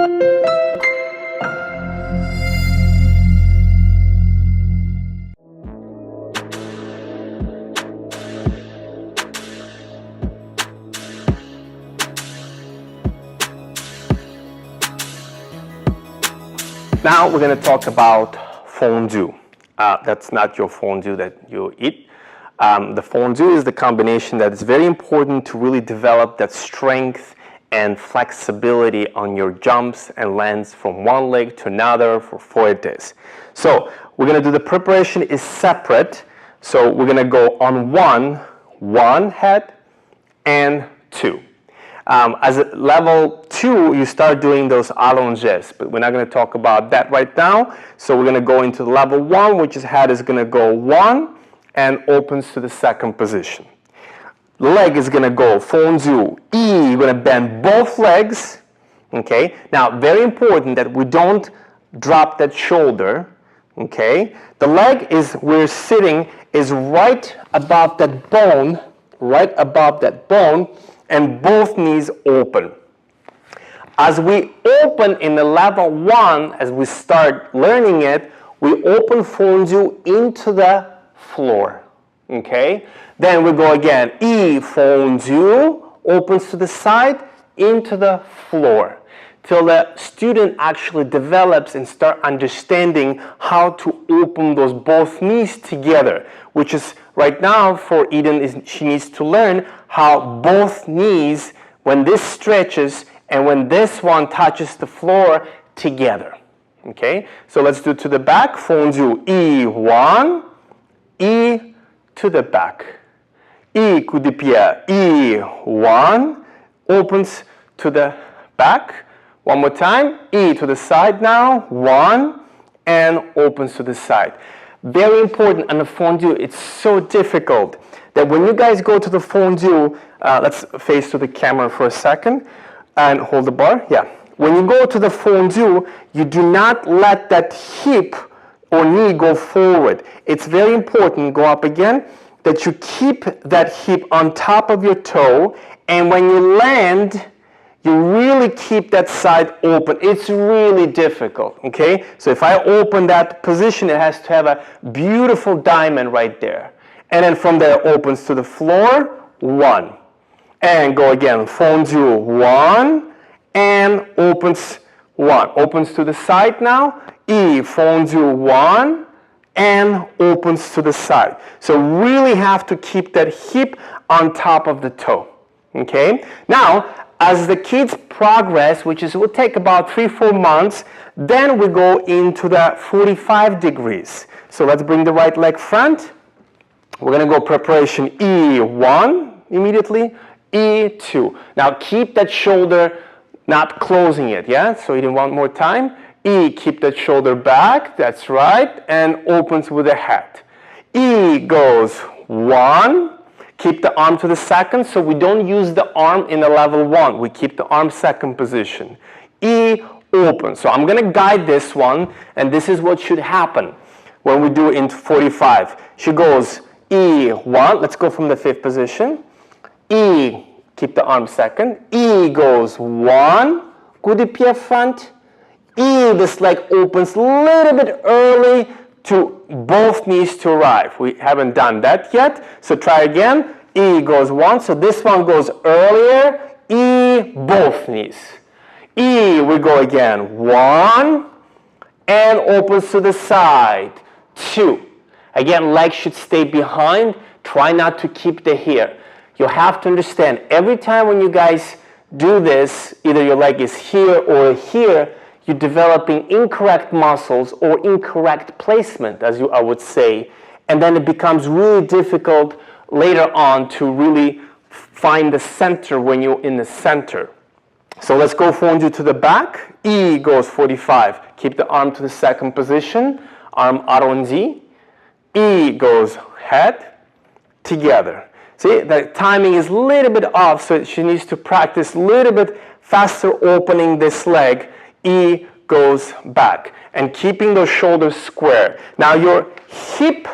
Now we're going to talk about fondu. That's not your fondue that you eat. The fondu is the combination that is very important to really develop that strength and flexibility on your jumps and lands from one leg to another for 4 days. So we're going to do the preparation is separate. So we're going to go on one head and 2. As a level 2, you start doing those allonges, but we're not going to talk about that right now. So we're going to go into level 1, which is head is going to go 1 and opens to the second position. Leg is going to go fondu, E, you're going to bend both legs, okay? Now, very important that we don't drop that shoulder, okay? The leg is, we're sitting, is right above that bone, and both knees open. As we open in the level 1, as we start learning it, we open fondu into the floor, okay? Then we go again, E, fondu, opens to the side, into the floor, till the student actually develops and start understanding how to open those both knees together, which is right now for Eden, she needs to learn how both knees, when this stretches and when this one touches the floor together. Okay, so let's do to the back, fondu, E1, E to the back, E coup de pied, E1, opens to the back. One more time, E to the side now, 1, and opens to the side. Very important on the fondu, it's so difficult that when you guys go to the fondu, let's face to the camera for a second and hold the bar, yeah. When you go to the fondu, you do not let that hip or knee go forward. It's very important, go up again, that you keep that hip on top of your toe, and when you land, you really keep that side open. It's really difficult, okay? So if I open that position, it has to have a beautiful diamond right there. And then from there, opens to the floor, 1. And go again, fondu, 1, and opens 1. Opens to the side now, E, fondu, 1, and opens to the side. So really have to keep that hip on top of the toe, okay? Now, as the kids progress, which is will take about 3-4 months, then we go into the 45 degrees. So let's bring the right leg front. We're going to go preparation E1 immediately, E2. Now keep that shoulder not closing it, yeah? So you one more time. E, keep that shoulder back, that's right, and opens with the head. E goes 1. Keep the arm to the second, so we don't use the arm in the level 1. We keep the arm second position. E, open. So I'm going to guide this one, and this is what should happen when we do into 45. She goes E1. Let's go from the 5th position. E, keep the arm second. E goes 1. Coup de pied front. E, this leg opens a little bit early to both knees to arrive. We haven't done that yet, so try again. E goes 1, so this one goes earlier. E, both knees. E, we go again, 1, and opens to the side, 2. Again, legs should stay behind. Try not to keep the here. You have to understand, every time when you guys do this, either your leg is here or here, you're developing incorrect muscles or incorrect placement, as I would say, and then it becomes really difficult later on to really find the center when you're in the center. So let's go fondu to the back. E goes 45. Keep the arm to the second position. Arm arrondi. E goes head together. See, the timing is a little bit off, so she needs to practice a little bit faster opening this leg. E goes back and keeping those shoulders square. Now your hip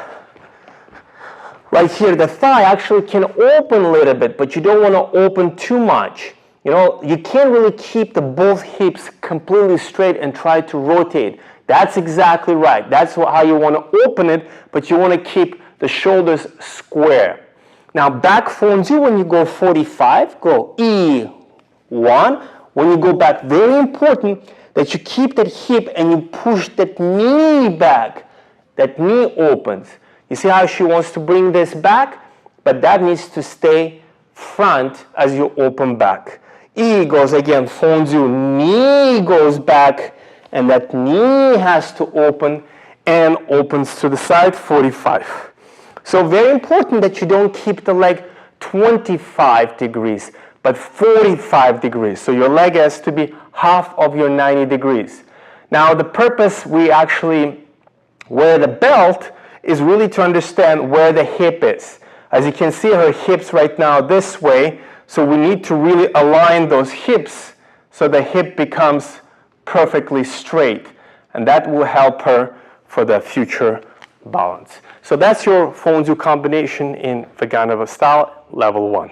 right here, the thigh actually can open a little bit, but you don't want to open too much. You know, you can't really keep the both hips completely straight and try to rotate. That's exactly right. That's how you want to open it, but you want to keep the shoulders square. Now back Fondu, when you go 45, go E1. When you go back, very important that you keep that hip and you push that knee back. That knee opens. You see how she wants to bring this back? But that needs to stay front as you open back. E goes again, Fondu, knee goes back, and that knee has to open and opens to the side, 45. So very important that you don't keep the leg 25 degrees, but 45 degrees. So your leg has to be half of your 90 degrees. Now the purpose we actually wear the belt is really to understand where the hip is. As you can see, her hips right now this way, so we need to really align those hips so the hip becomes perfectly straight, and that will help her for the future balance. So that's your Fondu combination in Vaganova style, level 1.